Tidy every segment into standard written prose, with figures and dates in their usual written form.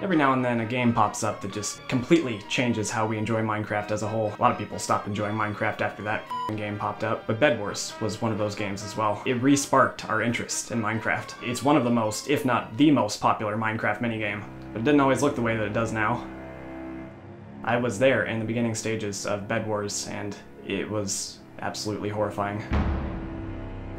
Every now and then a game pops up that just completely changes how we enjoy Minecraft as a whole. A lot of people stopped enjoying Minecraft after that game popped up, but BedWars was one of those games as well. It re-sparked our interest in Minecraft. It's one of the most, if not the most popular Minecraft minigame, but it didn't always look the way that it does now. I was there in the beginning stages of BedWars, and it was absolutely horrifying.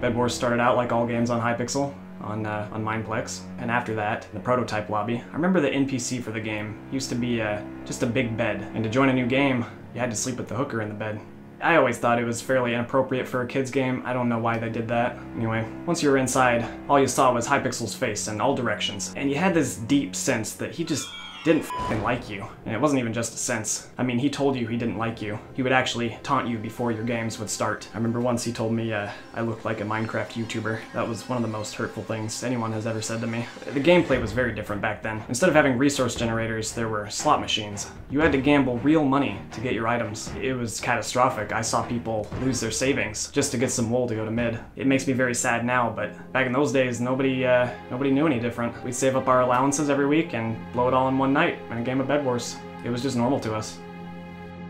BedWars started out like all games on Hypixel, on Mineplex, and after that, the prototype lobby. I remember the NPC for the game used to be just a big bed, and to join a new game, you had to sleep with the hooker in the bed. I always thought it was fairly inappropriate for a kid's game. I don't know why they did that. Anyway, once you were inside, all you saw was Hypixel's face in all directions, and you had this deep sense that he just didn't f***ing like you. And it wasn't even just a sense. I mean, he told you he didn't like you. He would actually taunt you before your games would start. I remember once he told me I looked like a Minecraft YouTuber. That was one of the most hurtful things anyone has ever said to me. The gameplay was very different back then. Instead of having resource generators, there were slot machines. You had to gamble real money to get your items. It was catastrophic. I saw people lose their savings just to get some wool to go to mid. It makes me very sad now, but back in those days, nobody knew any different. We'd save up our allowances every week and blow it all in one night in a game of BedWars. It was just normal to us.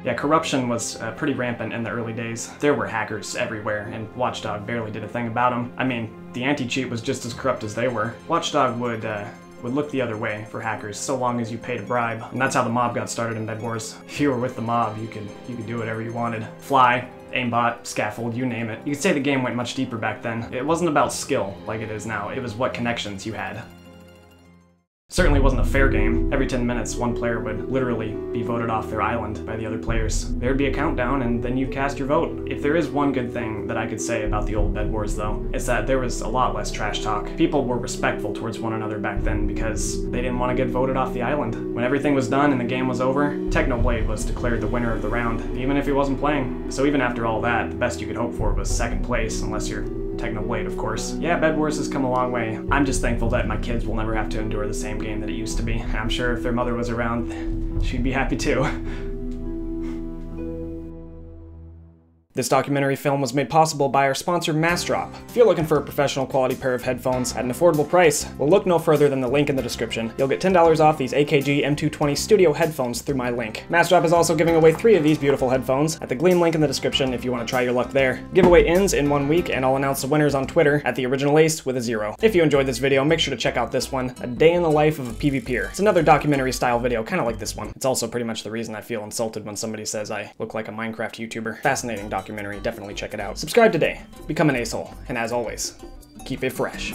Yeah, corruption was pretty rampant in the early days. There were hackers everywhere, and Watchdog barely did a thing about them. I mean, the anti-cheat was just as corrupt as they were. Watchdog would look the other way for hackers, so long as you paid a bribe. And that's how the mob got started in BedWars. If you were with the mob, you could do whatever you wanted. Fly, aimbot, scaffold, you name it. You could say the game went much deeper back then. It wasn't about skill like it is now, it was what connections you had. Certainly wasn't a fair game. Every 10 minutes, one player would literally be voted off their island by the other players. There'd be a countdown, and then you'd cast your vote. If there is one good thing that I could say about the old BedWars, though, it's that there was a lot less trash talk. People were respectful towards one another back then because they didn't want to get voted off the island. When everything was done and the game was over, Technoblade was declared the winner of the round, even if he wasn't playing. So even after all that, the best you could hope for was second place, unless you're Technoblade, of course. Yeah, BedWars has come a long way. I'm just thankful that my kids will never have to endure the same game that it used to be. I'm sure if their mother was around, she'd be happy too. This documentary film was made possible by our sponsor, Massdrop. If you're looking for a professional quality pair of headphones at an affordable price, well, look no further than the link in the description. You'll get $10 off these AKG M220 studio headphones through my link. Massdrop is also giving away 3 of these beautiful headphones at the Gleam link in the description if you want to try your luck there. Giveaway ends in 1 week, and I'll announce the winners on Twitter at TheOriginalAce with a 0. If you enjoyed this video, make sure to check out this one, A Day in the Life of a PvPer. It's another documentary style video, kind of like this one. It's also pretty much the reason I feel insulted when somebody says I look like a Minecraft YouTuber. Fascinating documentary, definitely check it out. Subscribe today, become an acehole, and as always, keep it fresh.